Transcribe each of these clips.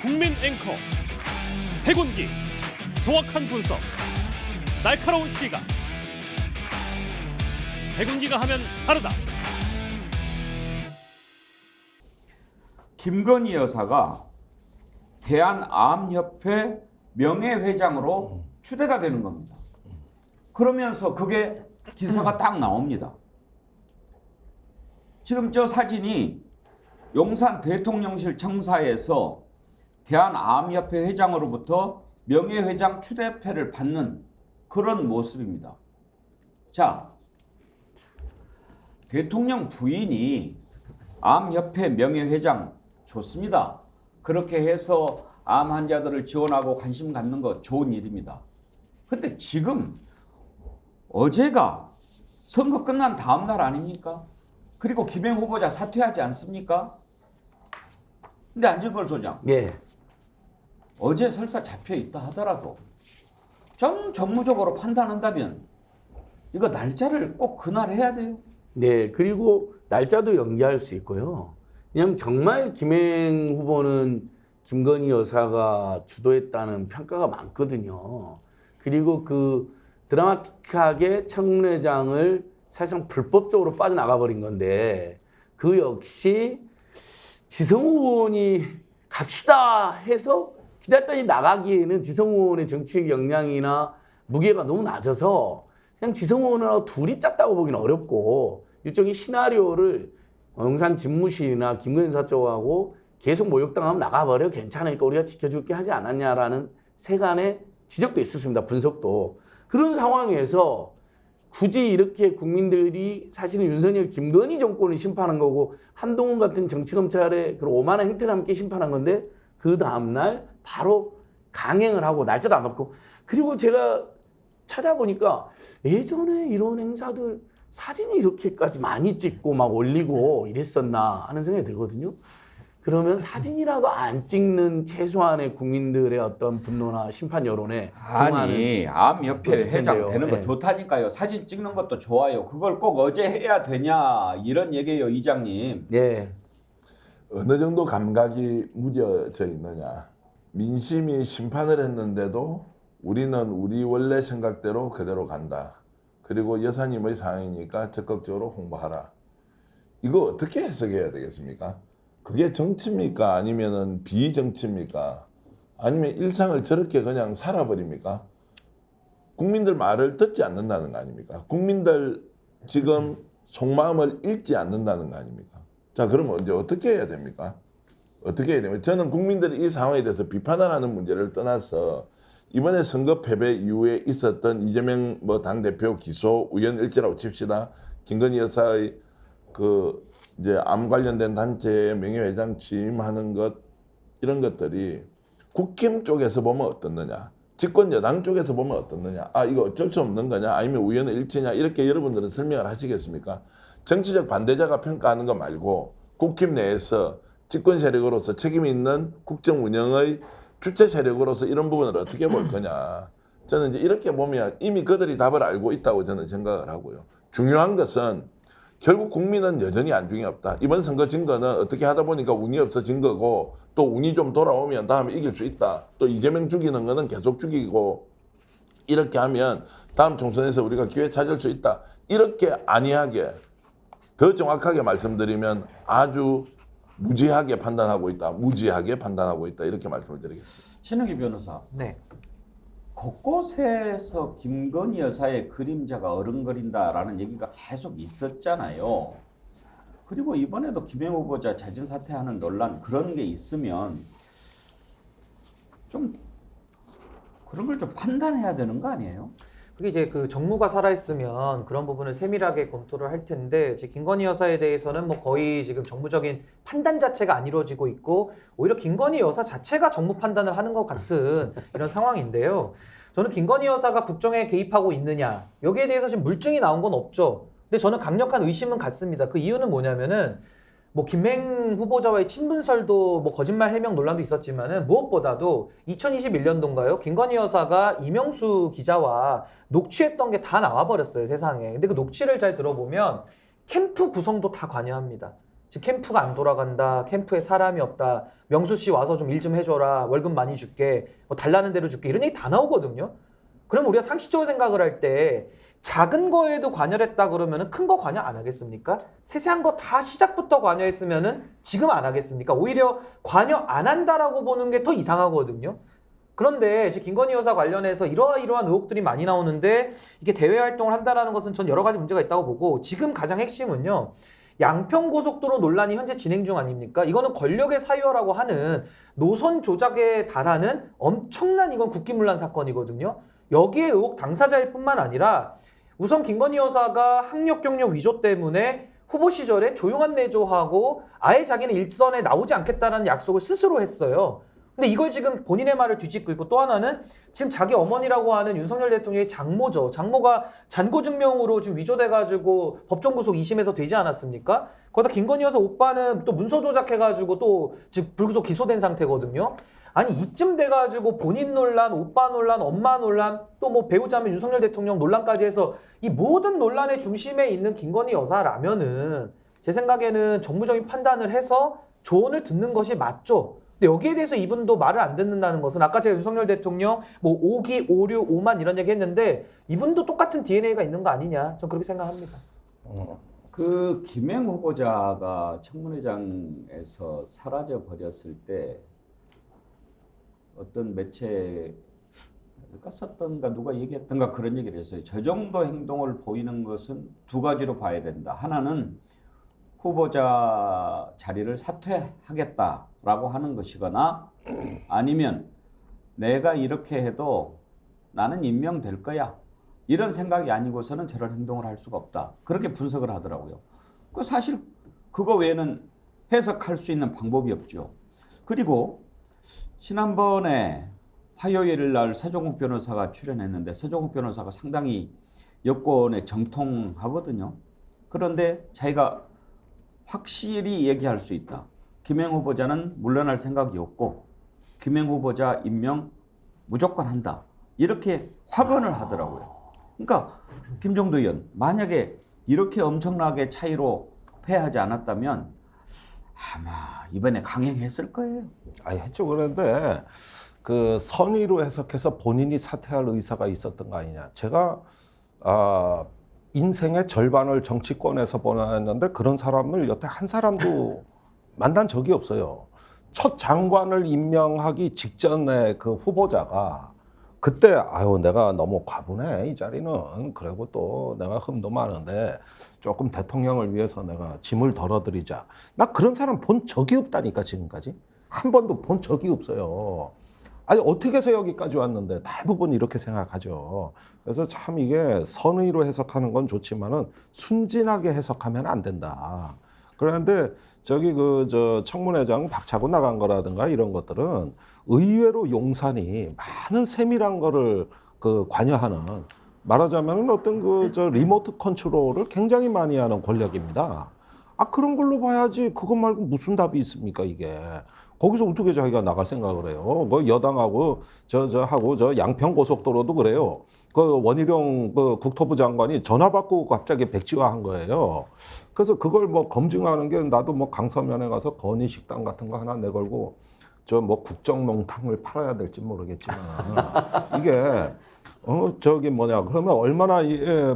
국민 앵커 백운기, 정확한 분석, 날카로운 시각. 백운기가 하면 다르다. 김건희 여사가 대한암협회 명예회장으로 추대가 되는 겁니다. 그러면서 그게 기사가 딱 나옵니다. 지금 저 사진이 용산 대통령실 청사에서 대한암협회 회장으로부터 명예회장 추대패를 받는 그런 모습입니다. 자, 대통령 부인이 암협회 명예회장 좋습니다. 그렇게 해서 암 환자들을 지원하고 관심 갖는 거 좋은 일입니다. 근데 지금 어제가 선거 끝난 다음 날 아닙니까? 그리고 김행 후보자 사퇴하지 않습니까? 근데 안진걸 소장, 예. 어제 설사 잡혀 있다 하더라도 좀 정무적으로 판단한다면 이거 날짜를 꼭 그날 해야 돼요. 네, 그리고 날짜도 연기할 수 있고요. 왜냐하면 정말 김행 후보는 김건희 여사가 주도했다는 평가가 많거든요. 그리고 그 드라마틱하게 청문회장을 사실상 불법적으로 빠져나가 버린 건데 그 역시 지성호 의원이 갑시다 해서 기다렸더니 나가기에는 지성호 의원의 정치적 역량이나 무게가 너무 낮아서 그냥 지성호 의원하고 둘이 짰다고 보기는 어렵고 일종의 시나리오를 용산 집무실이나 김건희 여사 쪽하고 계속 모욕당하면 나가버려 괜찮으니까 우리가 지켜줄게 하지 않았냐라는 세간의 지적도 있었습니다. 분석도. 그런 상황에서 굳이 이렇게 국민들이 사실은 윤석열 김건희 정권을 심판한 거고 한동훈 같은 정치검찰의 그런 오만한 행태를 함께 심판한 건데 그 다음날 바로 강행을 하고 날짜도 안 잡고 그리고 제가 찾아보니까 예전에 이런 행사들 사진이 이렇게까지 많이 찍고 막 올리고 이랬었나 하는 생각이 들거든요. 그러면 사진이라도 안 찍는 최소한의 국민들의 어떤 분노나 심판 여론에 아니, 암협회 회장 텐데요. 되는 거 네. 좋다니까요. 사진 찍는 것도 좋아요. 그걸 꼭 어제 해야 되냐 이런 얘기예요, 이장님. 예. 어느 정도 감각이 무뎌져 있느냐. 민심이 심판을 했는데도 우리는 우리 원래 생각대로 그대로 간다. 그리고 여사님의 상황이니까 적극적으로 홍보하라. 이거 어떻게 해석해야 되겠습니까? 그게 정치입니까? 아니면은 비정치입니까? 아니면 일상을 저렇게 그냥 살아버립니까? 국민들 말을 듣지 않는다는 거 아닙니까? 국민들 지금 속마음을 읽지 않는다는 거 아닙니까? 자, 그러면 이제 어떻게 해야 됩니까? 어떻게 해야 됩니까? 저는 국민들이 이 상황에 대해서 비판하는 문제를 떠나서 이번에 선거 패배 이후에 있었던 이재명 당대표 기소 우연일치라고 칩시다. 김건희 여사의 그 이제 암 관련된 단체의 명예회장 취임하는 것 이런 것들이 국힘 쪽에서 보면 어떻느냐, 집권 여당 쪽에서 보면 어떻느냐, 아 이거 어쩔 수 없는 거냐, 아니면 우연일치냐 이렇게 여러분들은 설명을 하시겠습니까? 정치적 반대자가 평가하는 거 말고 국힘 내에서 집권 세력으로서 책임 있는 국정 운영의 주체 세력으로서 이런 부분을 어떻게 볼 거냐. 저는 이제 이렇게 보면 이미 그들이 답을 알고 있다고 저는 생각을 하고요. 중요한 것은 결국 국민은 여전히 안중에 없다. 이번 선거 증거는 어떻게 하다 보니까 운이 없어진 거고 또 운이 좀 돌아오면 다음에 이길 수 있다. 또 이재명 죽이는 거는 계속 죽이고 이렇게 하면 다음 총선에서 우리가 기회 찾을 수 있다. 이렇게 안이하게 더 정확하게 말씀드리면 아주 무지하게 판단하고 있다. 무지하게 판단하고 있다. 이렇게 말씀을 드리겠습니다. 신욱이 변호사. 네. 곳곳에서 김건희 여사의 그림자가 어른거린다라는 얘기가 계속 있었잖아요. 그리고 이번에도 김행 후보자 자진 사퇴하는 논란 그런 게 있으면 좀 그런 걸 좀 판단해야 되는 거 아니에요? 그게 이제 그 정무가 살아있으면 그런 부분을 세밀하게 검토를 할 텐데 지금 김건희 여사에 대해서는 뭐 거의 지금 정무적인 판단 자체가 안 이루어지고 있고 오히려 김건희 여사 자체가 정무 판단을 하는 것 같은 이런 상황인데요. 저는 김건희 여사가 국정에 개입하고 있느냐 여기에 대해서 지금 물증이 나온 건 없죠. 근데 저는 강력한 의심은 갖습니다. 그 이유는 뭐냐면은 뭐 김행 후보자와의 친분설도 뭐 거짓말 해명 논란도 있었지만은 무엇보다도 2021년도인가요? 김건희 여사가 이명수 기자와 녹취했던 게 다 나와버렸어요, 세상에. 근데 그 녹취를 잘 들어보면 캠프 구성도 다 관여합니다. 지금 캠프가 안 돌아간다, 캠프에 사람이 없다, 명수 씨 와서 좀 일 좀 해줘라, 월급 많이 줄게, 뭐 달라는 대로 줄게, 이런 얘기 다 나오거든요. 그럼 우리가 상식적으로 생각을 할 때 작은 거에도 관여를 했다 그러면 큰 거 관여 안 하겠습니까? 세세한 거 다 시작부터 관여했으면 지금 안 하겠습니까? 오히려 관여 안 한다라고 보는 게 더 이상하거든요. 그런데 지금 김건희 여사 관련해서 이러한 의혹들이 많이 나오는데 이게 대외 활동을 한다는 것은 전 여러 가지 문제가 있다고 보고, 지금 가장 핵심은요, 양평고속도로 논란이 현재 진행 중 아닙니까? 이거는 권력의 사유라고 하는 노선 조작에 달하는 엄청난, 이건 국기문란 사건이거든요. 여기에 의혹 당사자일 뿐만 아니라 우선 김건희 여사가 학력 경력 위조 때문에 후보 시절에 조용한 내조하고 아예 자기는 일선에 나오지 않겠다는 약속을 스스로 했어요. 근데 이걸 지금 본인의 말을 뒤집고 있고, 또 하나는 지금 자기 어머니라고 하는 윤석열 대통령의 장모죠. 장모가 잔고증명으로 지금 위조돼가지고 법정 구속 2심에서 되지 않았습니까? 거기다 김건희 여사 오빠는 또 문서 조작해가지고 또 지금 불구속 기소된 상태거든요. 아니 이쯤 돼가지고 본인 논란, 오빠 논란, 엄마 논란, 또 뭐 배우자면 윤석열 대통령 논란까지 해서 이 모든 논란의 중심에 있는 김건희 여사라면은 제 생각에는 정무적인 판단을 해서 조언을 듣는 것이 맞죠. 근데 여기에 대해서 이분도 말을 안 듣는다는 것은, 아까 제가 윤석열 대통령 뭐 5기, 5류, 5만 이런 얘기 했는데 이분도 똑같은 DNA가 있는 거 아니냐, 전 그렇게 생각합니다. 그 김행 후보자가 청문회장에서 사라져 버렸을 때 어떤 매체가 썼던가 누가 얘기했던가 그런 얘기를 했어요. 저 정도 행동을 보이는 것은 두 가지로 봐야 된다. 하나는 후보자 자리를 사퇴하겠다라고 하는 것이거나, 아니면 내가 이렇게 해도 나는 임명될 거야, 이런 생각이 아니고서는 저런 행동을 할 수가 없다. 그렇게 분석을 하더라고요. 그 사실 그거 외에는 해석할 수 있는 방법이 없죠. 그리고 지난번에 화요일 날 서정욱 변호사가 출연했는데, 서정욱 변호사가 상당히 여권에 정통하거든요. 그런데 자기가 확실히 얘기할 수 있다. 김행 후보자는 물러날 생각이 없고 김행 후보자 임명 무조건 한다. 이렇게 확언을 하더라고요. 그러니까 김종도 의원, 만약에 이렇게 엄청나게 차이로 패하지 않았다면 아마 이번에 강행했을 거예요. 아니 했죠. 그런데 그 선의로 해석해서 본인이 사퇴할 의사가 있었던 거 아니냐. 제가 인생의 절반을 정치권에서 보냈는데 그런 사람을 여태 한 사람도 만난 적이 없어요. 첫 장관을 임명하기 직전에 그 후보자가 그때 아유 내가 너무 과분해 이 자리는, 그리고 또 내가 흠도 많은데 조금 대통령을 위해서 내가 짐을 덜어드리자. 나 그런 사람 본 적이 없다니까. 지금까지 한 번도 본 적이 없어요. 아니 어떻게 해서 여기까지 왔는데 대부분 이렇게 생각하죠. 그래서 참 이게 선의로 해석하는 건 좋지만은 순진하게 해석하면 안 된다. 그런데 저기 저 청문회장 박차고 나간 거라든가 이런 것들은 의외로 용산이 많은 세밀한 거를 그 관여하는, 말하자면 어떤 저 리모트 컨트롤을 굉장히 많이 하는 권력입니다. 그런 걸로 봐야지 그것 말고 무슨 답이 있습니까 이게. 거기서 어떻게 자기가 나갈 생각을 해요. 뭐 여당하고 하고 저 양평 고속도로도 그래요. 그 원희룡 그 국토부 장관이 전화 받고 갑자기 백지화한 거예요. 그래서 그걸 뭐 검증하는 게, 나도 뭐 강서면에 가서 건희 식당 같은 거 하나 내걸고 저 뭐 국정농탕을 팔아야 될지 모르겠지만 이게 그러면 얼마나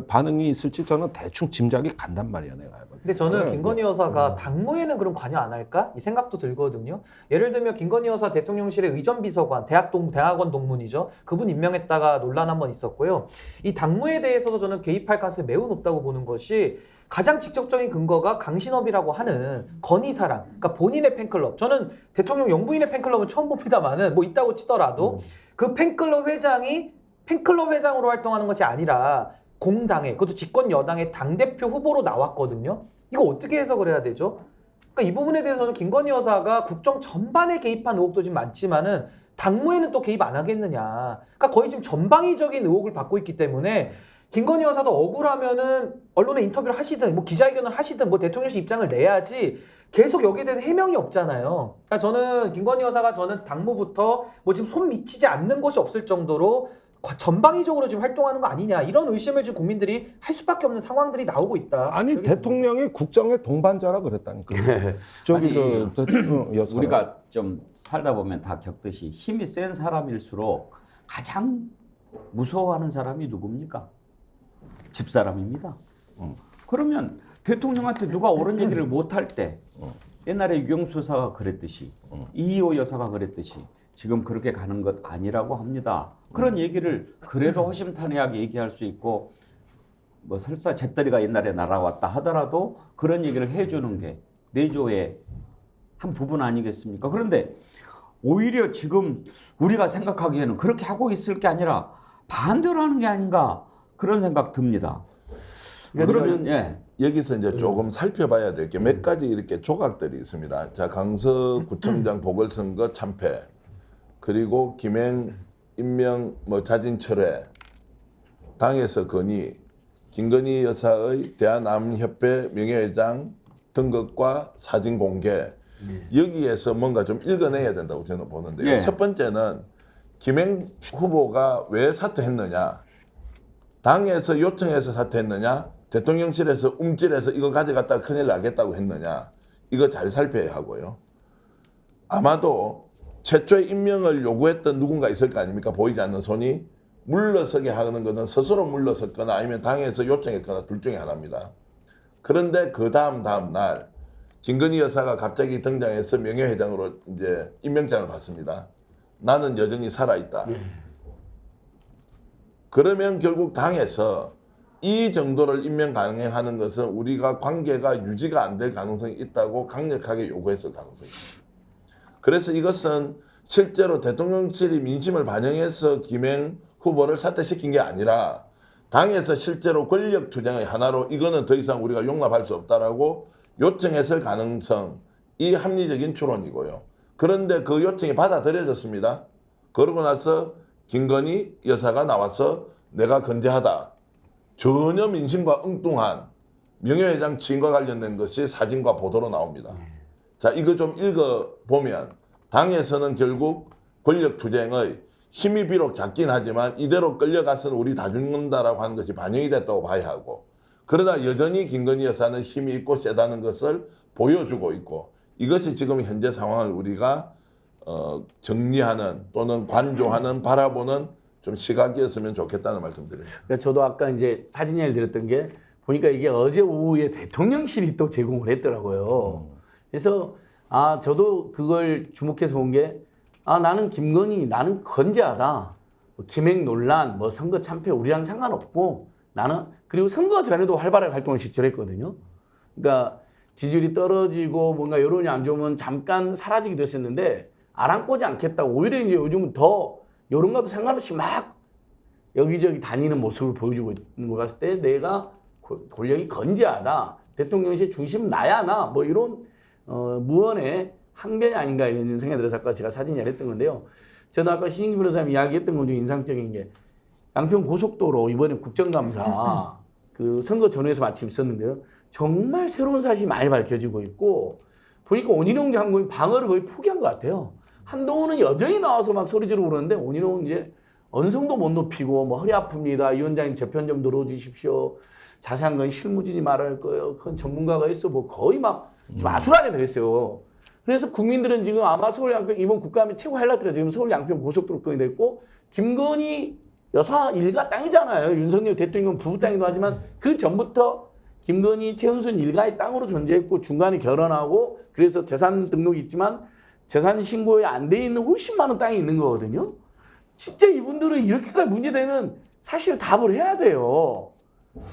반응이 있을지 저는 대충 짐작이 간단 말이야 내가. 근데 저는 김건희 여사가 당무에는 그럼 관여 안 할까? 이 생각도 들거든요. 예를 들면 김건희 여사 대통령실의 의전비서관, 대학원 동문이죠. 그분 임명했다가 논란 한번 있었고요. 이 당무에 대해서도 저는 개입할 가능성이 매우 높다고 보는 것이, 가장 직접적인 근거가 강신업이라고 하는 건희사랑, 그러니까 본인의 팬클럽. 저는 대통령 영부인의 팬클럽은 처음 봅니다만은 뭐 있다고 치더라도 그 팬클럽 회장이 팬클럽 회장으로 활동하는 것이 아니라 공당의, 그것도 집권 여당의 당대표 후보로 나왔거든요. 이거 어떻게 해석을 해야 되죠? 그러니까 이 부분에 대해서는 김건희 여사가 국정 전반에 개입한 의혹도 좀 많지만은 당무에는 또 개입 안 하겠느냐. 그러니까 거의 지금 전방위적인 의혹을 받고 있기 때문에 김건희 여사도 억울하면은 언론에 인터뷰를 하시든 뭐 기자회견을 하시든 뭐 대통령실 입장을 내야지 계속 여기에 대한 해명이 없잖아요. 그러니까 저는 김건희 여사가 저는 당무부터 뭐 지금 손 미치지 않는 곳이 없을 정도로 전방위적으로 지금 활동하는 거 아니냐 이런 의심을 지금 국민들이 할 수밖에 없는 상황들이 나오고 있다. 아니 대통령이 국정의 동반자라 그랬다니까. 저기 아니, 저 대통령 여사. 우리가 좀 살다 보면 다 겪듯이 힘이 센 사람일수록 가장 무서워하는 사람이 누굽니까? 집사람입니다. 그러면 대통령한테 누가 옳은 얘기를 못할 때 옛날에 유경수 여사가 그랬듯이 이희호 여사가 그랬듯이 지금 그렇게 가는 것 아니라고 합니다. 그런 얘기를 그래도 허심탄회하게 얘기할 수 있고 뭐 설사 잿더리가 옛날에 날아왔다 하더라도 그런 얘기를 해주는 게 내조의 한 부분 아니겠습니까? 그런데 오히려 지금 우리가 생각하기에는 그렇게 하고 있을 게 아니라 반대로 하는 게 아닌가 그런 생각 듭니다. 그러면 예. 여기서 이제 조금 살펴봐야 될 게 몇 가지 이렇게 조각들이 있습니다. 자, 강서구청장 보궐선거 참패, 그리고 김행 임명 뭐 자진 철회, 당에서 건의, 김건희 여사의 대한암협회 명예회장 등급과 사진 공개. 여기에서 뭔가 좀 읽어내야 된다고 저는 보는데요. 예. 첫 번째는 김행 후보가 왜 사퇴했느냐, 당에서 요청해서 사퇴했느냐, 대통령실에서 움찔해서 이거 가져갔다가 큰일 나겠다고 했느냐, 이거 잘 살펴야 하고요. 아마도 최초의 임명을 요구했던 누군가 있을 거 아닙니까? 보이지 않는 손이 물러서게 하는 것은 스스로 물러섰거나 아니면 당에서 요청했거나 둘 중에 하나입니다. 그런데 그 다음 날 김건희 여사가 갑자기 등장해서 명예회장으로 이제 임명장을 받습니다. 나는 여전히 살아있다. 그러면 결국 당에서 이 정도를 임명 가능하는 것은 우리가 관계가 유지가 안 될 가능성이 있다고 강력하게 요구했을 가능성이 있습니다. 그래서 이것은 실제로 대통령실이 민심을 반영해서 김행 후보를 사퇴시킨 게 아니라 당에서 실제로 권력 투쟁의 하나로 이거는 더 이상 우리가 용납할 수 없다라고 요청했을 가능성이 합리적인 추론이고요. 그런데 그 요청이 받아들여졌습니다. 그러고 나서 김건희 여사가 나와서 내가 건재하다. 전혀 민심과 엉뚱한 명예회장 지인과 관련된 것이 사진과 보도로 나옵니다. 자, 이거 좀 읽어보면 당에서는 결국 권력투쟁의 힘이 비록 작긴 하지만 이대로 끌려가서는 우리 다 죽는다라고 하는 것이 반영이 됐다고 봐야 하고, 그러나 여전히 김건희 여사는 힘이 있고 세다는 것을 보여주고 있고, 이것이 지금 현재 상황을 우리가 정리하는 또는 관조하는 바라보는 좀 시각이었으면 좋겠다는 말씀드립니다. 그러니까 저도 아까 이제 사진 이야기를 드렸던 게 보니까 이게 어제 오후에 대통령실이 또 제공을 했더라고요. 그래서 저도 그걸 주목해서 본 게 나는 김건희 나는 건재하다. 뭐 김행 논란, 뭐 선거 참패 우리랑 상관없고 나는 그리고 선거 전에도 활발하게 활동을 실제로 했거든요. 그러니까 지지율이 떨어지고 뭔가 여론이 안 좋으면 잠깐 사라지기도 했었는데 아랑곳지 않겠다고 오히려 이제 요즘은 더 여론과도 상관없이 막 여기저기 다니는 모습을 보여주고 있는 것 같을 때 내가 권력이 건재하다. 대통령실 중심 나야 나. 뭐 이런 무언의 항변이 아닌가 이런 생각이 들어서 아까 제가 사진 이야기했던 건데요. 저는 아까 신인기 변호사님 이야기했던 것 중에 인상적인 게 양평 고속도로 이번에 국정감사 그 선거 전후에서 마침 있었는데요. 정말 새로운 사실이 많이 밝혀지고 있고 보니까 원희룡 장관이 방어를 거의 포기한 것 같아요. 한동훈은 여전히 나와서 막 소리 지르고 그러는데 원희룡은 이제 언성도 못 높이고 뭐 허리 아픕니다. 위원장님 재편 좀 들어주십시오. 자세한 건 실무진이 말할 거예요. 그건 전문가가 있어. 뭐 거의 막 좀 아수라게 됐어요. 그래서 국민들은 지금 아마 서울 양평 이번 국감의 최고 하이라이트가 지금 서울 양평 고속도로 건이 됐고 김건희 여사 일가 땅이잖아요. 윤석열 대통령 부부 땅이기도 하지만 그 전부터 김건희 최은순 일가의 땅으로 존재했고 중간에 결혼하고 그래서 재산 등록이 있지만 재산 신고에 안 돼 있는 훨씬 많은 땅이 있는 거거든요. 진짜 이분들은 이렇게까지 문제되면 사실 답을 해야 돼요.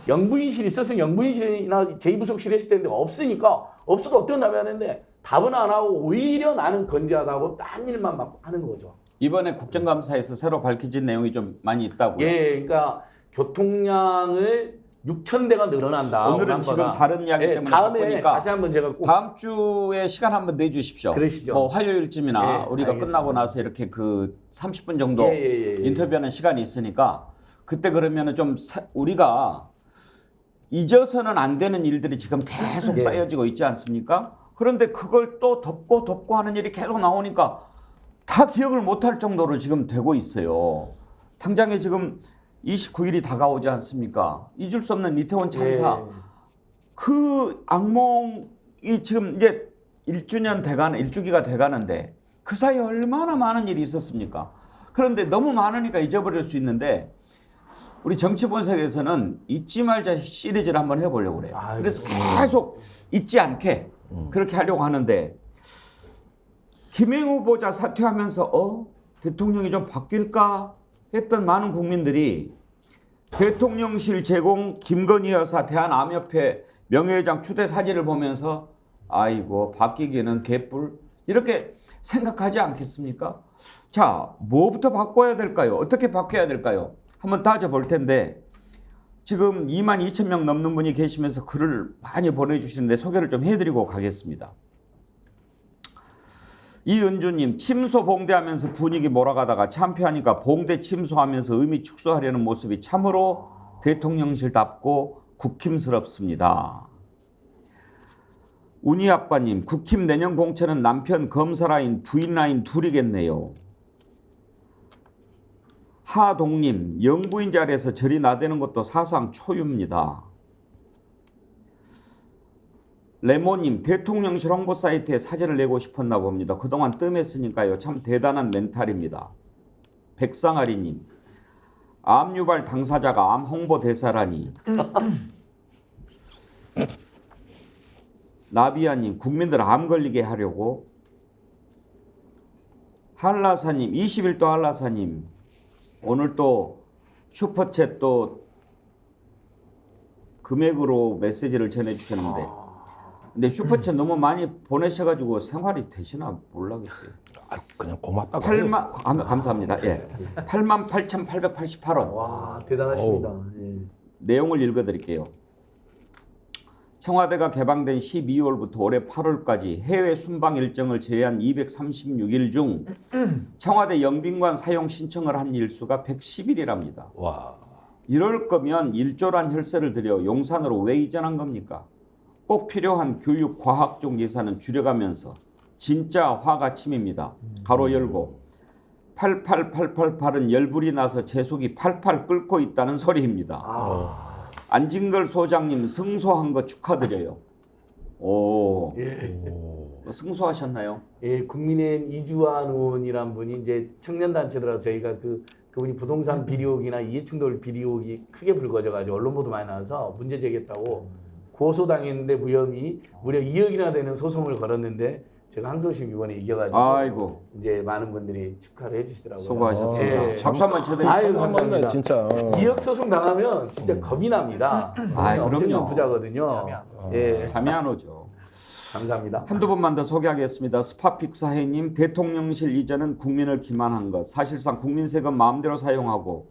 영부인실이 있었으면 영부인실이나 제2부속실이 했을 텐데 없으니까 없어도 어떤 답이 하는데 답은 안 하고 오히려 나는 건재하다고 딴 일만 막 하는 거죠. 이번에 국정감사에서 새로 밝혀진 내용이 좀 많이 있다고요? 예, 그러니까 교통량을 6,000대가 늘어난다. 오늘은 지금 다른 이야기 때문에 다음에 바쁘니까 다시 한번 제가 꼭 다음 주에 시간 한번 내주십시오. 그러시죠. 뭐 화요일쯤이나 예, 우리가 알겠습니다. 끝나고 나서 이렇게 그 30분 정도 예. 인터뷰하는 시간이 있으니까 그때 그러면은 좀 우리가 잊어서는 안 되는 일들이 지금 계속 예. 쌓여지고 있지 않습니까? 그런데 그걸 또 덮고 하는 일이 계속 나오니까 다 기억을 못할 정도로 지금 되고 있어요. 당장에 지금 29일이 다가오지 않습니까? 잊을 수 없는 이태원 참사. 예. 그 악몽이 지금 이제 1주기가 돼가는데 그 사이에 얼마나 많은 일이 있었습니까? 그런데 너무 많으니까 잊어버릴 수 있는데 우리 정치본색에서는 잊지 말자 시리즈를 한번 해보려고 그래요. 그래서 계속 잊지 않게 그렇게 하려고 하는데 김행 후보자 사퇴하면서 대통령이 좀 바뀔까 했던 많은 국민들이 대통령실 제공 김건희 여사 대한암협회 명예회장 추대 사진을 보면서 아이고 바뀌기는 개뿔 이렇게 생각하지 않겠습니까? 자, 뭐부터 바꿔야 될까요? 어떻게 바뀌어야 될까요? 한번 따져볼 텐데 지금 22,000명 넘는 분이 계시면서 글을 많이 보내주시는데 소개를 좀 해드리고 가겠습니다. 이은주님, 침소 봉대하면서 분위기 몰아가다가 참패하니까 봉대 침소하면서 의미 축소하려는 모습이 참으로 대통령실답고 국힘스럽습니다. 운이 아빠님, 국힘 내년 공천은 남편 검사 라인, 부인 라인 둘이겠네요. 하동님, 영부인 자리에서 절이 나대는 것도 사상 초유입니다. 레모님, 대통령실 홍보 사이트에 사진을 내고 싶었나 봅니다. 그동안 뜸했으니까요. 참 대단한 멘탈입니다. 백상아리님, 암 유발 당사자가 암 홍보 대사라니. 나비아님, 국민들 암 걸리게 하려고. 한라사님, 21도 한라사님, 오늘 또 슈퍼챗 또 금액으로 메시지를 전해주셨는데 근데 슈퍼챗 너무 많이 보내셔가지고 생활이 되시나 몰라겠어요. 그냥 고맙다고. 8만 감사합니다. 예, 88,888원. 와 대단하십니다. 예. 내용을 읽어드릴게요. 청와대가 개방된 12월부터 올해 8월까지 해외 순방 일정을 제외한 236일 중 청와대 영빈관 사용 신청을 한 일수가 110일이랍니다. 와. 이럴 거면 1조란 혈세를 들여 용산으로 왜 이전한 겁니까? 꼭 필요한 교육, 과학 쪽 예산은 줄여가면서 진짜 화가 침입니다. 가로 열고 88888은 열불이 나서 제 속이 팔팔 끓고 있다는 소리입니다. 안진걸 소장님 승소한 거 축하드려요. 오, 승소하셨나요? 예, 국민의힘 이주환 의원이란 분이 이제 청년단체들하고 저희가 그분이 부동산 비리혹이나 이해충돌 비리혹이 크게 불거져가지고 언론 보도 많이 나와서 문제 제기했다고 고소당했는데 무혐의 무려 2억이나 되는 소송을 걸었는데 제가 항소심 이번에 이겨가지고 아이고 이제 많은 분들이 축하를 해주시더라고요. 수고하셨습니다. 예. 박수 한번 쳐드리시죠. 아유, 맞네 감사합니다. 진짜. 2억 소송 당하면 진짜 겁이 납니다. 엄청난 그럼요. 부자거든요. 예, 잠이 안 오죠. 감사합니다. 한두 분만 더 소개하겠습니다. 스파픽사회님, 대통령실 이전은 국민을 기만한 것. 사실상 국민 세금 마음대로 사용하고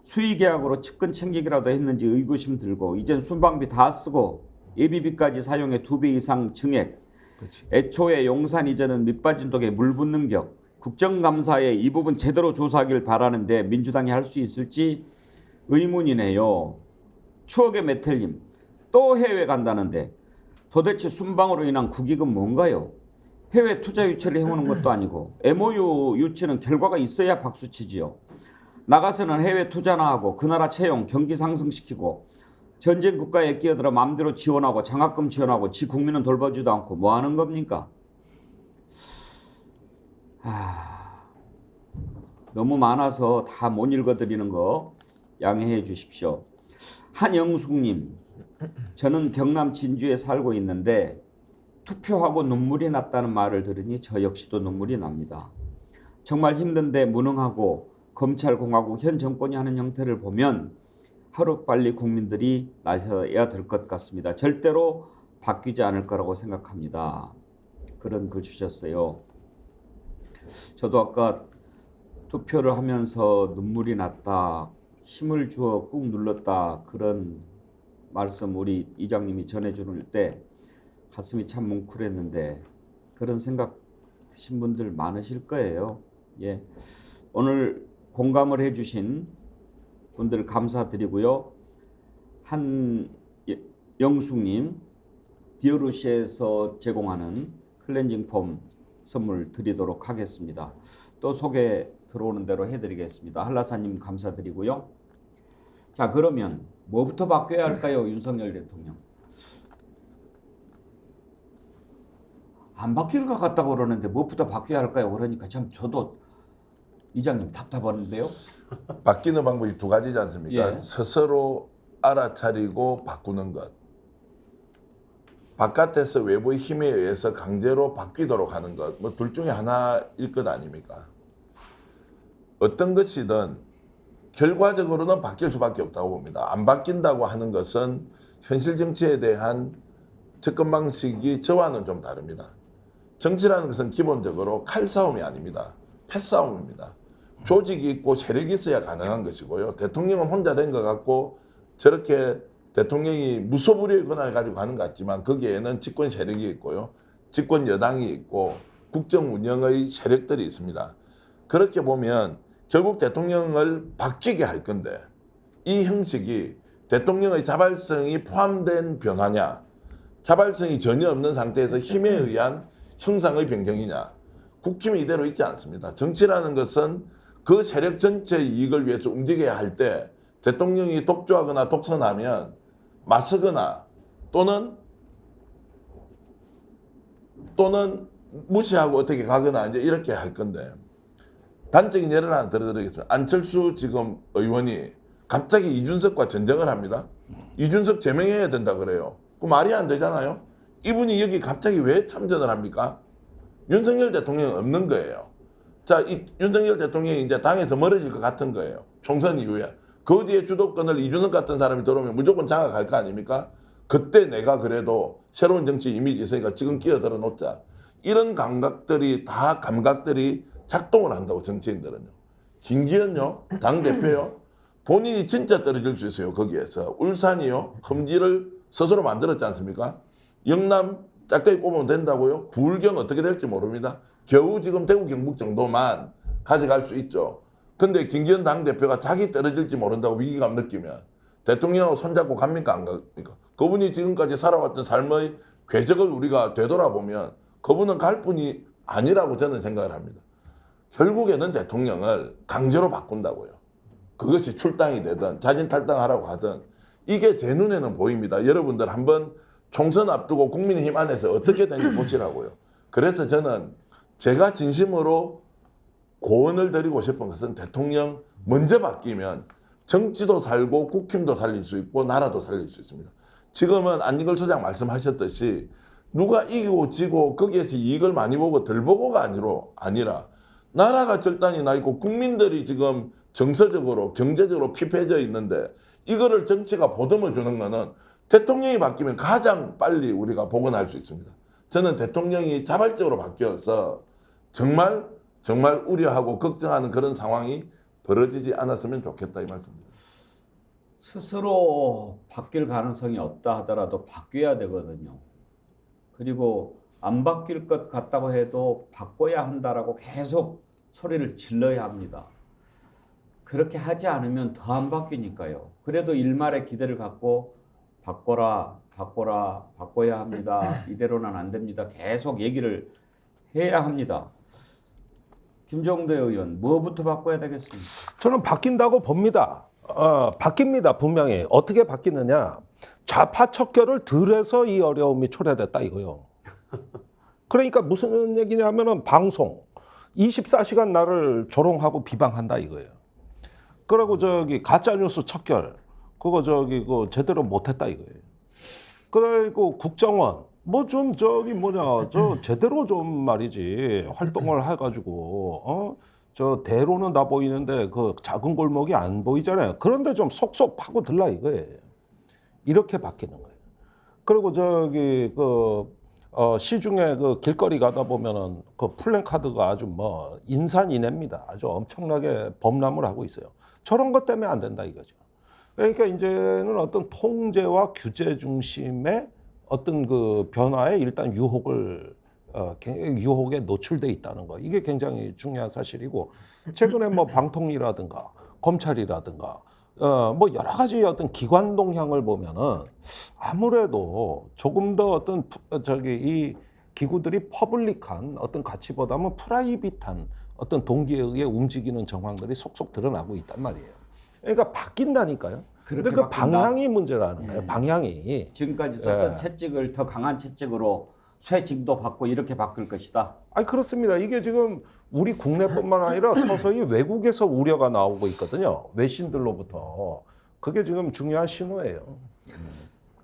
수의계약으로 측근 챙기기라도 했는지 의구심 들고 이젠 순방비 다 쓰고 예비비까지 사용해 2배 이상 증액. 그렇지. 애초에 용산 이전은 밑빠진 독에 물 붓는 격. 국정감사에 이 부분 제대로 조사하길 바라는데 민주당이 할 수 있을지 의문이네요. 추억의 메텔님, 또 해외 간다는데 도대체 순방으로 인한 국익은 뭔가요? 해외 투자 유치를 해오는 것도 아니고 MOU 유치는 결과가 있어야 박수치지요. 나가서는 해외 투자나 하고 그 나라 채용, 경기 상승시키고 전쟁 국가에 끼어들어 마음대로 지원하고 장학금 지원하고 지 국민은 돌봐주지도 않고 뭐 하는 겁니까? 너무 많아서 다 못 읽어드리는 거 양해해 주십시오. 한영숙님, 저는 경남 진주에 살고 있는데 투표하고 눈물이 났다는 말을 들으니 저 역시도 눈물이 납니다. 정말 힘든데 무능하고 검찰공화국 현 정권이 하는 형태를 보면 하루빨리 국민들이 나서야 될 것 같습니다. 절대로 바뀌지 않을 거라고 생각합니다. 그런 글 주셨어요. 저도 아까 투표를 하면서 눈물이 났다, 힘을 주어 꾹 눌렀다 그런 말씀 우리 이장님이 전해주는 때 가슴이 참 뭉클했는데 그런 생각 드신 분들 많으실 거예요. 예, 오늘 공감을 해주신 분들 감사드리고요. 한영숙님, 디오르시에서 제공하는 클렌징 폼 선물 드리도록 하겠습니다. 또 소개 더 들어오는 대로 해드리겠습니다. 한라사님 감사드리고요. 자, 그러면 뭐부터 바뀌어야 할까요, 윤석열 대통령? 안 바뀔 것 같다고 그러는데 무엇부터 바뀌어야 할까요? 그러니까 참 저도 이장님 답답한데요. 바뀌는 방법이 두 가지지 않습니까? 예. 스스로 알아차리고 바꾸는 것. 바깥에서 외부의 힘에 의해서 강제로 바뀌도록 하는 것. 뭐 둘 중에 하나일 것 아닙니까? 어떤 것이든 결과적으로는 바뀔 수밖에 없다고 봅니다. 안 바뀐다고 하는 것은 현실 정치에 대한 접근 방식이 저와는 좀 다릅니다. 정치라는 것은 기본적으로 칼싸움이 아닙니다. 패싸움입니다. 조직이 있고 세력이 있어야 가능한 것이고요. 대통령은 혼자 된 것 같고 저렇게 대통령이 무소불위의 권한을 가지고 가는 것 같지만 거기에는 집권 세력이 있고요. 집권 여당이 있고 국정 운영의 세력들이 있습니다. 그렇게 보면 결국 대통령을 바뀌게 할 건데 이 형식이 대통령의 자발성이 포함된 변화냐, 자발성이 전혀 없는 상태에서 힘에 의한 형상의 변경이냐. 국힘이 이대로 있지 않습니다. 정치라는 것은 그 세력 전체의 이익을 위해서 움직여야 할 때 대통령이 독주하거나 독선하면 맞서거나 또는 무시하고 어떻게 가거나 이제 이렇게 할 건데 단적인 예를 하나 들어드리겠습니다. 안철수 지금 의원이 갑자기 이준석과 전쟁을 합니다. 이준석 제명해야 된다 그래요. 그 말이 안 되잖아요. 이분이 여기 갑자기 왜 참전을 합니까? 윤석열 대통령 없는 거예요. 자, 이 윤석열 대통령이 이제 당에서 멀어질 것 같은 거예요. 총선 이후에. 그 뒤에 주도권을 이준석 같은 사람이 들어오면 무조건 장악할 거 아닙니까? 그때 내가 그래도 새로운 정치 이미지 있으니까 지금 끼어들어 놓자. 이런 감각들이 작동을 한다고 정치인들은요. 김기현요, 당대표요. 본인이 진짜 떨어질 수 있어요. 거기에서. 울산이요, 험지를 스스로 만들었지 않습니까? 영남 짝대기 뽑으면 된다고요? 부울경 어떻게 될지 모릅니다. 겨우 지금 대구 경북 정도만 가져갈 수 있죠. 근데 김기현 당대표가 자기 떨어질지 모른다고 위기감 느끼면 대통령하고 손잡고 갑니까 안 갑니까? 그분이 지금까지 살아왔던 삶의 궤적을 우리가 되돌아보면 그분은 갈 뿐이 아니라고 저는 생각을 합니다. 결국에는 대통령을 강제로 바꾼다고요. 그것이 출당이 되든 자진 탈당하라고 하든 이게 제 눈에는 보입니다. 여러분들 한번 총선 앞두고 국민의힘 안에서 어떻게 되는지 보시라고요. 그래서 저는 제가 진심으로 고언을 드리고 싶은 것은 대통령 먼저 바뀌면 정치도 살고 국힘도 살릴 수 있고 나라도 살릴 수 있습니다. 지금은 안진걸 소장 말씀하셨듯이 누가 이기고 지고 거기에서 이익을 많이 보고 덜 보고가 아니라 나라가 절단이 나 있고 국민들이 지금 정서적으로 경제적으로 피폐해져 있는데 이거를 정치가 보듬어 주는 거는 대통령이 바뀌면 가장 빨리 우리가 복원할 수 있습니다. 저는 대통령이 자발적으로 바뀌어서 정말 우려하고 걱정하는 그런 상황이 벌어지지 않았으면 좋겠다 이 말씀입니다. 스스로 바뀔 가능성이 없다 하더라도 바뀌어야 되거든요. 그리고 안 바뀔 것 같다고 해도 바꿔야 한다라고 계속 소리를 질러야 합니다. 그렇게 하지 않으면 더 안 바뀌니까요. 그래도 일말의 기대를 갖고 바꿔야 합니다. 이대로는 안 됩니다. 계속 얘기를 해야 합니다. 김종대 의원, 뭐부터 바꿔야 되겠습니까? 저는 바뀐다고 봅니다. 바뀝니다. 분명히. 어떻게 바뀌느냐. 좌파 척결을 덜해서 이 어려움이 초래됐다 이거요. 그러니까 무슨 얘기냐면은 방송 24시간 나를 조롱하고 비방한다 이거예요. 그리고 가짜뉴스 척결 그거 제대로 못했다 이거예요. 그리고 국정원 제대로 좀 말이지 활동을 해가지고 대로는 다 보이는데 그 작은 골목이 안 보이잖아요. 그런데 좀 속속 파고 들라 이거예요. 이렇게 바뀌는 거예요. 그리고 시중에 그 길거리 가다 보면은 그 플랜카드가 아주 인산인해입니다. 아주 엄청나게 범람을 하고 있어요. 저런 것 때문에 안 된다 이거죠. 그러니까 이제는 어떤 통제와 규제 중심의 어떤 그 변화에 일단 유혹에 노출돼 있다는 거. 이게 굉장히 중요한 사실이고 최근에 방통위라든가 검찰이라든가 여러 가지 어떤 기관 동향을 보면은 아무래도 조금 더 어떤 이 기구들이 퍼블릭한 어떤 가치보다는 프라이빗한 어떤 동기에 의해 움직이는 정황들이 속속 드러나고 있단 말이에요. 그러니까 바뀐다니까요. 근데 그 바뀐다. 방향이 문제라는 거예요. 방향이. 지금까지 썼던 예. 채찍을 더 강한 채찍으로 쇠징도 받고 이렇게 바뀔 것이다. 아니 그렇습니다. 이게 지금 우리 국내뿐만 아니라 서서히 외국에서 우려가 나오고 있거든요. 외신들로부터. 그게 지금 중요한 신호예요.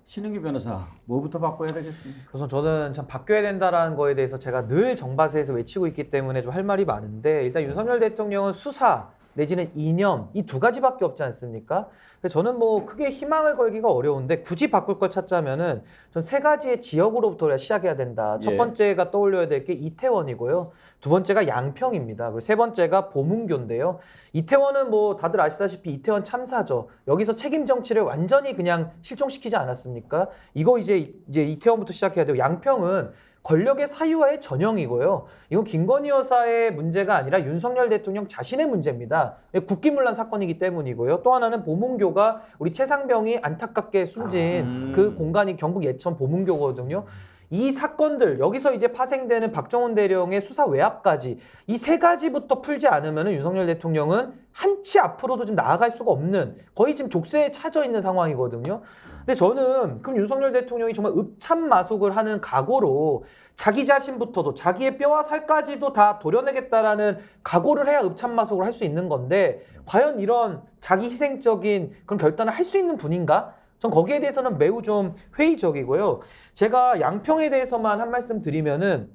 신은기 변호사, 뭐부터 바꿔야 되겠습니까? 그래서 저는 참 바뀌어야 된다라는 거에 대해서 제가 늘 정바세에서 외치고 있기 때문에 좀 할 말이 많은데, 일단 윤석열 대통령은 수사 내지는 이념 이 두 가지밖에 없지 않습니까? 그래서 저는 뭐 크게 희망을 걸기가 어려운데 굳이 바꿀 걸 찾자면은 전 세 가지의 지역으로부터 시작해야 된다. 첫 예. 번째가 떠올려야 될 게 이태원이고요. 두 번째가 양평입니다. 그리고 세 번째가 보문교인데요. 이태원은 뭐 다들 아시다시피 이태원 참사죠. 여기서 책임 정치를 완전히 그냥 실종시키지 않았습니까? 이거 이제 이태원부터 시작해야 되고, 양평은 권력의 사유화의 전형이고요. 이건 김건희 여사의 문제가 아니라 윤석열 대통령 자신의 문제입니다. 국기문란 사건이기 때문이고요. 또 하나는 보문교가 우리 최상병이 안타깝게 숨진 그 공간이 경북 예천 보문교거든요. 이 사건들, 여기서 이제 파생되는 박정훈 대령의 수사 외압까지 이 세 가지부터 풀지 않으면 윤석열 대통령은 한치 앞으로도 좀 나아갈 수가 없는, 거의 지금 족쇄에 차져 있는 상황이거든요. 근데 저는 그럼 윤석열 대통령이 정말 읍참마속을 하는 각오로 자기 자신부터도 자기의 뼈와 살까지도 다 도려내겠다라는 각오를 해야 읍참마속을 할 수 있는 건데, 과연 이런 자기 희생적인 그런 결단을 할 수 있는 분인가? 전 거기에 대해서는 매우 좀 회의적이고요. 제가 양평에 대해서만 한 말씀 드리면은,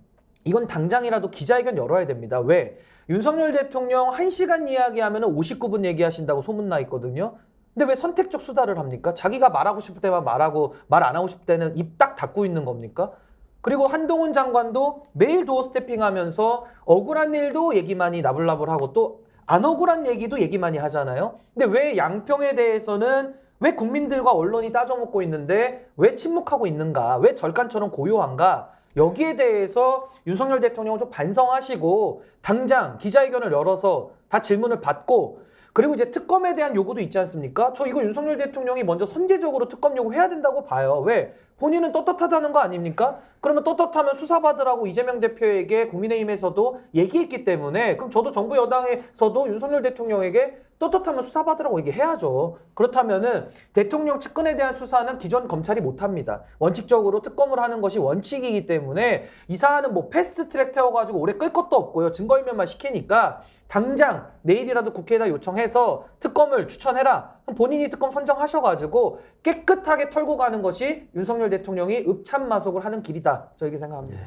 이건 당장이라도 기자회견 열어야 됩니다. 왜? 윤석열 대통령 1시간 이야기하면 59분 얘기하신다고 소문나 있거든요. 근데 왜 선택적 수다를 합니까? 자기가 말하고 싶을 때만 말하고 말 안 하고 싶을 때는 입 딱 닫고 있는 겁니까? 그리고 한동훈 장관도 매일 도어 스태핑하면서 억울한 일도 얘기 많이 나불나불하고 또 안 억울한 얘기도 얘기 많이 하잖아요. 근데 왜 양평에 대해서는 왜 국민들과 언론이 따져먹고 있는데 왜 침묵하고 있는가? 왜 절간처럼 고요한가? 여기에 대해서 윤석열 대통령은 좀 반성하시고 당장 기자회견을 열어서 다 질문을 받고, 그리고 이제 특검에 대한 요구도 있지 않습니까? 저 이거 윤석열 대통령이 먼저 선제적으로 특검 요구해야 된다고 봐요. 왜? 본인은 떳떳하다는 거 아닙니까? 그러면 떳떳하면 수사받으라고 이재명 대표에게 국민의힘에서도 얘기했기 때문에, 그럼 저도 정부 여당에서도 윤석열 대통령에게 떳떳하면 수사받으라고 얘기해야죠. 그렇다면은 대통령 측근에 대한 수사는 기존 검찰이 못합니다. 원칙적으로 특검을 하는 것이 원칙이기 때문에 이 사안은 뭐 패스트트랙 태워가지고 오래 끌 것도 없고요. 증거인멸만 시키니까 당장 내일이라도 국회에다 요청해서 특검을 추천해라. 그럼 본인이 특검 선정하셔가지고 깨끗하게 털고 가는 것이 윤석열 대통령이 읍참마속을 하는 길이다. 저 이렇게 생각합니다.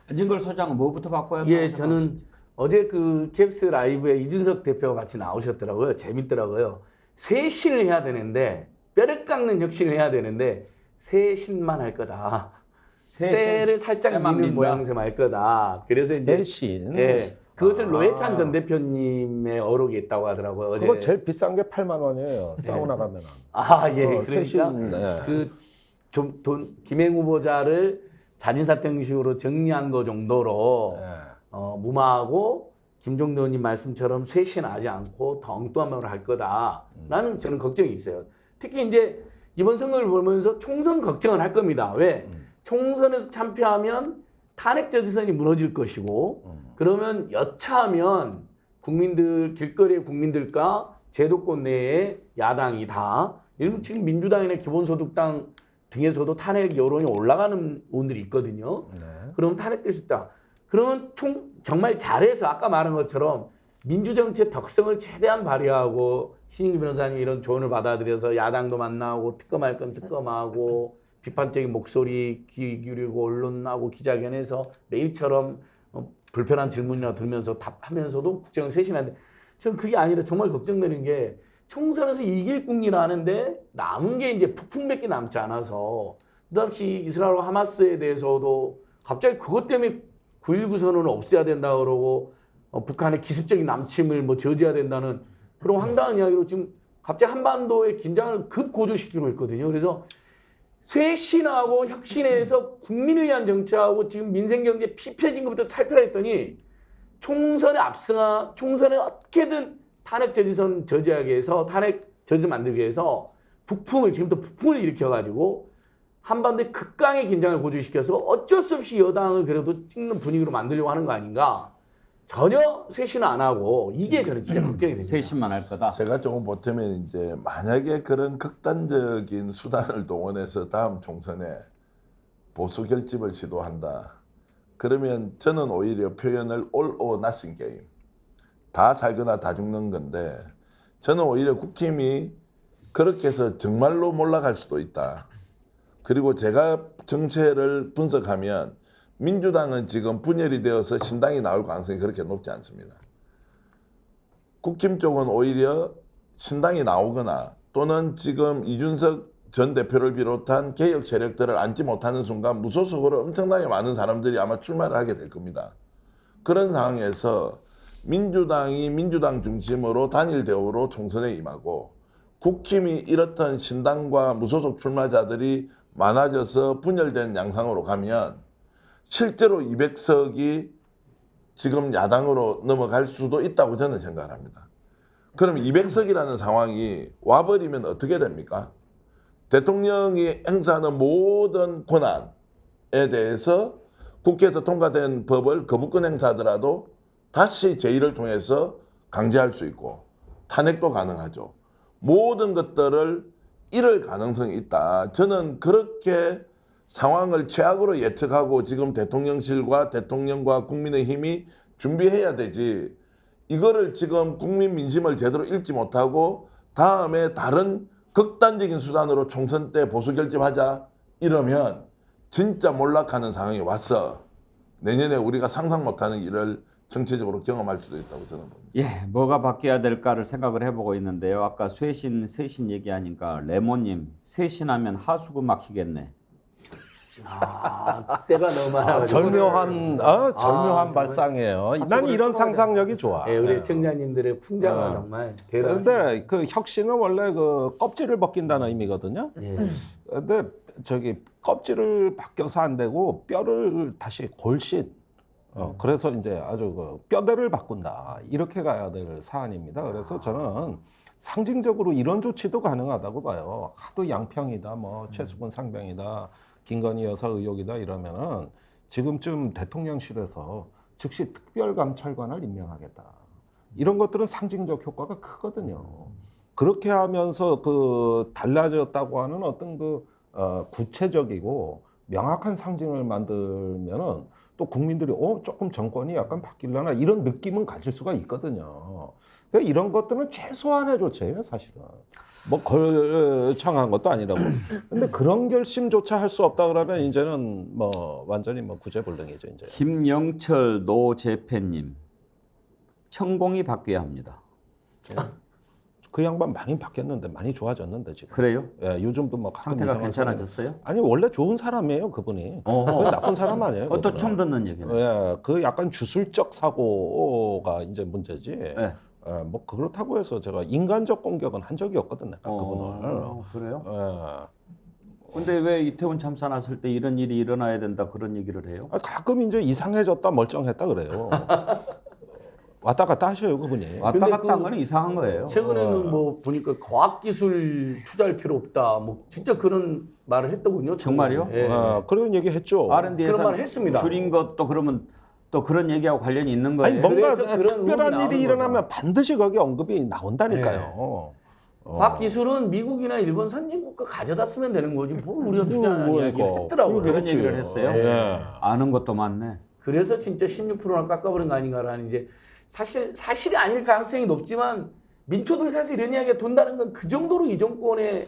안진걸 소장은 뭐부터 바꿔야 한다고 예, 저는 어제 그 KBS 라이브에 이준석 대표가 같이 나오셨더라고요. 재밌더라고요. 쇄신을 해야 되는데, 뼈를 깎는 혁신을 해야 되는데 쇄신만 할 거다. 때를 살짝 미는 모양새 할 거다. 그래서 이제 대신 예, 그것을 노회찬 전 대표님의 어록이 있다고 하더라고요. 어제. 그거 제일 비싼 게 8만 원이에요. 사우나 가면. 아, 예. 그러니까 세신, 네. 김행 후보자를 자진사퇴 형식으로 정리한 거 정도로 네. 무마하고 김종대 의원님 말씀처럼 쇄신하지 않고 더 엉뚱한 말을 할 거다라는 저는 걱정이 있어요. 특히 이제 이번 선거를 보면서 총선 걱정을 할 겁니다. 왜? 총선에서 참패하면 탄핵 저지선이 무너질 것이고, 그러면 여차하면 국민들, 길거리의 국민들과 제도권 내의 야당이 다, 지금 민주당이나 기본소득당 등에서도 탄핵 여론이 올라가는 의원들이 있거든요. 네. 그러면 탄핵될 수 있다. 그러면 정말 잘해서 아까 말한 것처럼 민주정치의 덕성을 최대한 발휘하고, 신인기 변호사님 이런 조언을 받아들여서 야당도 만나고 특검할 건 특검하고 비판적인 목소리 귀 기울이고 언론하고 기자회견에서 매일처럼 불편한 질문이나 들으면서 답하면서도 국정을 쇄신하는데, 저는 그게 아니라 정말 걱정되는 게 총선에서 이길 국리라 하는데 남은 게 이제 북풍밖에 남지 않아서, 그다음에 이스라엘과 하마스에 대해서도 갑자기 그것 때문에 9.19 선언을 없애야 된다 그러고 북한의 기습적인 남침을 뭐 저지해야 된다는 그런 황당한 이야기로 지금 갑자기 한반도의 긴장을 급 고조시키고 있거든요. 그래서 쇄신하고 혁신에서 국민을 위한 정치하고 지금 민생경제 피폐해진 것부터 살펴라 했더니 총선에 총선에 어떻게든 탄핵 저지선 저지하기 위해서, 탄핵 저지선 만들기 위해서 지금부터 북풍을 일으켜가지고 한반도의 극강의 긴장을 고조시켜서 어쩔 수 없이 여당을 그래도 찍는 분위기로 만들려고 하는 거 아닌가. 전혀 쇄신을 안 하고 이게 저는 진짜 걱정이 됩니다. 쇄신만 할 거다. 제가 조금 보태면 이제 만약에 그런 극단적인 수단을 동원해서 다음 총선에 보수 결집을 시도한다. 그러면 저는 오히려 표현을 all or nothing 게임. 다 살거나 다 죽는 건데 저는 오히려 국힘이 그렇게 해서 정말로 몰락할 수도 있다. 그리고 제가 정체를 분석하면 민주당은 지금 분열이 되어서 신당이 나올 가능성이 그렇게 높지 않습니다. 국힘 쪽은 오히려 신당이 나오거나 또는 지금 이준석 전 대표를 비롯한 개혁 세력들을 앉지 못하는 순간 무소속으로 엄청나게 많은 사람들이 아마 출마를 하게 될 겁니다. 그런 상황에서 민주당이 민주당 중심으로 단일 대우로 총선에 임하고 국힘이 이렇던 신당과 무소속 출마자들이 많아져서 분열된 양상으로 가면 실제로 200석이 지금 야당으로 넘어갈 수도 있다고 저는 생각을 합니다. 그럼 200석이라는 상황이 와버리면 어떻게 됩니까? 대통령이 행사하는 모든 권한에 대해서 국회에서 통과된 법을 거부권 행사하더라도 다시 제1을 통해서 강제할 수 있고 탄핵도 가능하죠. 모든 것들을 잃을 가능성이 있다. 저는 그렇게 상황을 최악으로 예측하고 지금 대통령실과 대통령과 국민의힘이 준비해야 되지. 이거를 지금 국민 민심을 제대로 읽지 못하고 다음에 다른 극단적인 수단으로 총선 때 보수 결집하자 이러면 진짜 몰락하는 상황이 왔어. 내년에 우리가 상상 못하는 일을 정치적으로 경험할 수도 있다고 저는 봅니다. 예, 뭐가 바뀌어야 될까를 생각을 해보고 있는데요. 아까 쇄신 얘기하니까 레몬님 쇄신하면 하수구 막히겠네. 때가 너무 많아가지고. 절묘한 정말. 발상이에요. 난 이런 상상력이 좋아. 예, 우리 청자님들의 풍자가 정말 대단합니다. 그런데 그 혁신은 원래 그 껍질을 벗긴다는 의미거든요. 예. 근데 저기 껍질을 벗겨서 안 되고 뼈를 다시 골신. 그래서 이제 아주 그 뼈대를 바꾼다. 이렇게 가야 될 사안입니다. 그래서 저는 상징적으로 이런 조치도 가능하다고 봐요. 하도 양평이다, 뭐 최수근 상병이다, 김건희 여사 의혹이다 이러면은 지금쯤 대통령실에서 즉시 특별감찰관을 임명하겠다. 이런 것들은 상징적 효과가 크거든요. 그렇게 하면서 그 달라졌다고 하는 어떤 그 구체적이고 명확한 상징을 만들면은 또 국민들이 조금 정권이 약간 바뀌려나 이런 느낌은 가질 수가 있거든요. 그러니까 이런 것들은 최소한의 조치예요, 사실은. 뭐 걸창한 것도 아니라고. 근데 그런 결심조차 할 수 없다 그러면 이제는 뭐 완전히 뭐 구제불능이죠, 이제. 김영철 노재팬님, 천공이 바뀌어야 합니다. 그 양반 많이 바뀌었는데 많이 좋아졌는데 지금. 그래요? 예, 요즘도 뭐 가끔 상태가 이상한 괜찮아졌어요? 사람이- 아니 원래 좋은 사람이에요, 그분이. 어허. 그건 나쁜 사람 아니에요. 또 그분은. 처음 듣는 얘기네. 예, 그 약간 주술적 사고가 이제 문제지. 네. 뭐 그렇다고 해서 제가 인간적 공격은 한 적이 없거든요, 그분을. 그래요? 예. 근데 왜 이태원 참사 났을 때 이런 일이 일어나야 된다 그런 얘기를 해요? 가끔 이제 이상해졌다 멀쩡했다 그래요. 왔다 갔다 하셔요, 그분이. 왔다 근데 갔다 한 거는 이상한 거예요. 최근에는 뭐 보니까 과학기술 투자할 필요 없다. 뭐 진짜 그런 말을 했더군요. 정말요? 예. 그런 얘기 했죠. R&D 그런 예산 말을 했습니다. 줄인 것도 그러면 또 그런 얘기하고 관련이 있는 거예요? 아니 뭔가 그래서 그런 의혹이 특별한 나오는 일이 일어나면 거죠. 반드시 거기 언급이 나온다니까요. 과학기술은 미국이나 일본 선진국가 가져다 쓰면 되는 거지. 뭘 우리가 투자하는 뭐야, 이야기를 이거. 했더라고요. 그런 얘기를 했어요? 예. 아는 것도 많네. 그래서 진짜 16%나 깎아버린 거 아닌가라는 이제 사실이 아닐 가능성이 높지만 민초들 사실 이런 이야기가 돈다는 건 그 정도로 이 정권의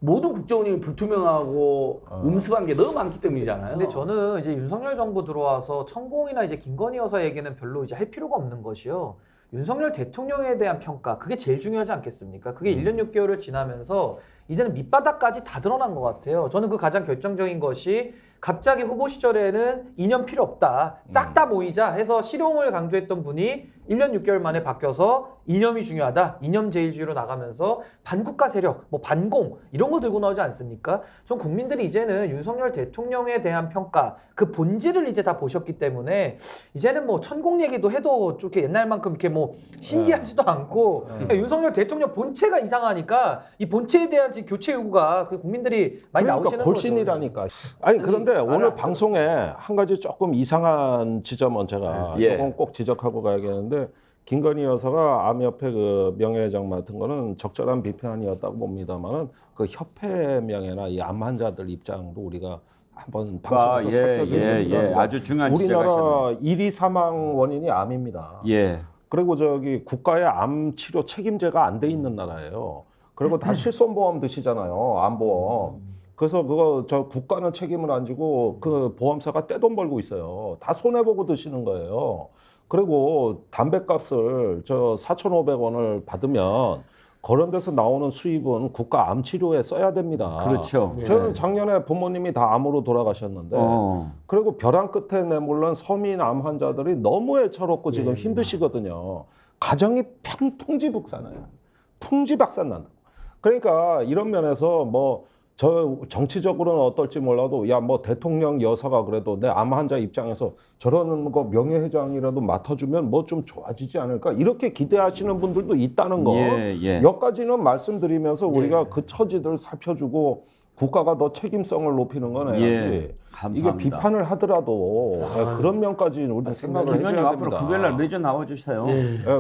모든 국정운영이 불투명하고 음습한 게 너무 많기 때문이잖아요. 근데 저는 이제 윤석열 정부 들어와서 천공이나 이제 김건희 여사 얘기는 별로 이제 할 필요가 없는 것이요. 윤석열 대통령에 대한 평가, 그게 제일 중요하지 않겠습니까? 그게 1년 6개월을 지나면서 이제는 밑바닥까지 다 드러난 것 같아요. 저는 그 가장 결정적인 것이 갑자기 후보 시절에는 2년 필요 없다. 싹 다 모이자 해서 실용을 강조했던 분이 1년 6개월 만에 바뀌어서 이념이 중요하다. 이념 제일주의로 나가면서 반국가 세력, 뭐 반공 이런 거 들고 나오지 않습니까? 전 국민들이 이제는 윤석열 대통령에 대한 평가 그 본질을 이제 다 보셨기 때문에 이제는 뭐 천공 얘기도 해도 이렇게 옛날만큼 이렇게 뭐 신기하지도 않고 그러니까 윤석열 대통령 본체가 이상하니까 이 본체에 대한 지금 교체 요구가 그 국민들이 많이 그러니까 나오시는 골신이라니까. 아니 그런데 오늘 방송에 한 가지 조금 이상한 지점은 제가 예. 이건 꼭 지적하고 가야겠는데 김건희 여사가 암협회 그 명예회장 맡은 거는 적절한 비판이었다고 봅니다만은 그 협회 명예나 이 암 환자들 입장도 우리가 한번 방송에서 살펴드리면 아주 중요한 지적하셨네요. 우리나라 1위 사망 원인이 암입니다. 예. 그리고 저기 국가의 암 치료 책임제가 안 돼 있는 나라예요. 그리고 다 실손보험 드시잖아요. 암보험. 그래서 그거 저 국가는 책임을 안 지고 그 보험사가 떼돈 벌고 있어요. 다 손해 보고 드시는 거예요. 그리고 담배값을 저 4,500원을 받으면 그런 데서 나오는 수입은 국가 암 치료에 써야 됩니다. 그렇죠. 저는 작년에 부모님이 다 암으로 돌아가셨는데 그리고 벼랑 끝에 내몰란 서민 암 환자들이 너무 애처롭고 지금 힘드시거든요. 가정이 풍지박산나요. 풍지박산난다. 그러니까 이런 면에서 뭐 저 정치적으로는 어떨지 몰라도 야 뭐 대통령 여사가 그래도 내 암 환자 입장에서 저런 거 명예회장이라도 맡아주면 뭐 좀 좋아지지 않을까 이렇게 기대하시는 분들도 있다는 거. 몇 가지는 말씀드리면서 우리가 그 처지들 살펴주고 국가가 더 책임성을 높이는 건 해야지. 감사합니다. 이게 비판을 하더라도 그런 면까지 우리 생각을 김현님 해줘야 앞으로 됩니다. 금요일날 매주 나와주세요.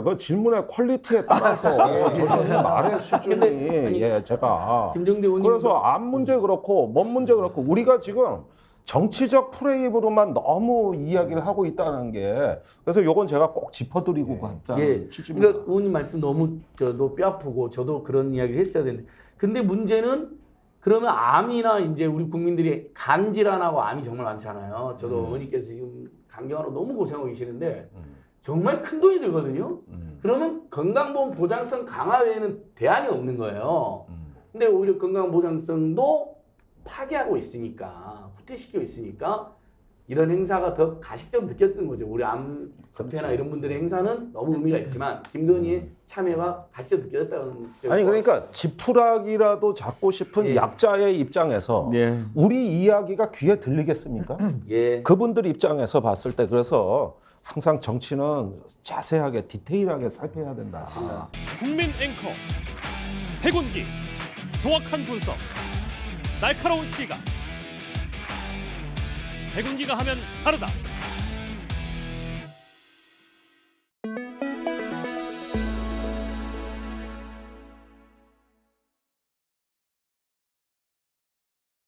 그 질문의 퀄리티에 따라서 저는 말의 수준이 제가 김정대 의원님 그래서 암 문제 그렇고 뭔 문제 그렇고 우리가 지금 정치적 프레임으로만 너무 이야기를 하고 있다는 게 그래서 요건 제가 꼭 짚어드리고 갔다는 취지입니다. 그러니까 의원님 말씀 너무 저도 뼈 아프고 저도 그런 이야기를 했어야 되는데 근데 문제는 그러면 암이나 이제 우리 국민들이 간 질환하고 암이 정말 많잖아요. 저도 어머니께서 지금 간경화로 너무 고생하고 계시는데 정말 큰 돈이 들거든요. 그러면 건강보험 보장성 강화 외에는 대안이 없는 거예요. 근데 오히려 건강보장성도 파괴하고 있으니까 후퇴시키고 있으니까 이런 행사가 더 가식적으로 느꼈던 거죠. 우리 암협회나 이런 분들의 행사는 너무 의미가 있지만 김건희의 참여가 가식적으로 느껴졌다는 아니 그러니까 지푸라기라도 잡고 싶은 약자의 입장에서 우리 이야기가 귀에 들리겠습니까? 그분들 입장에서 봤을 때 그래서 항상 정치는 자세하게 디테일하게 살펴야 된다. 국민 앵커 백운기 정확한 분석 날카로운 시각 백운기가 하면 다르다.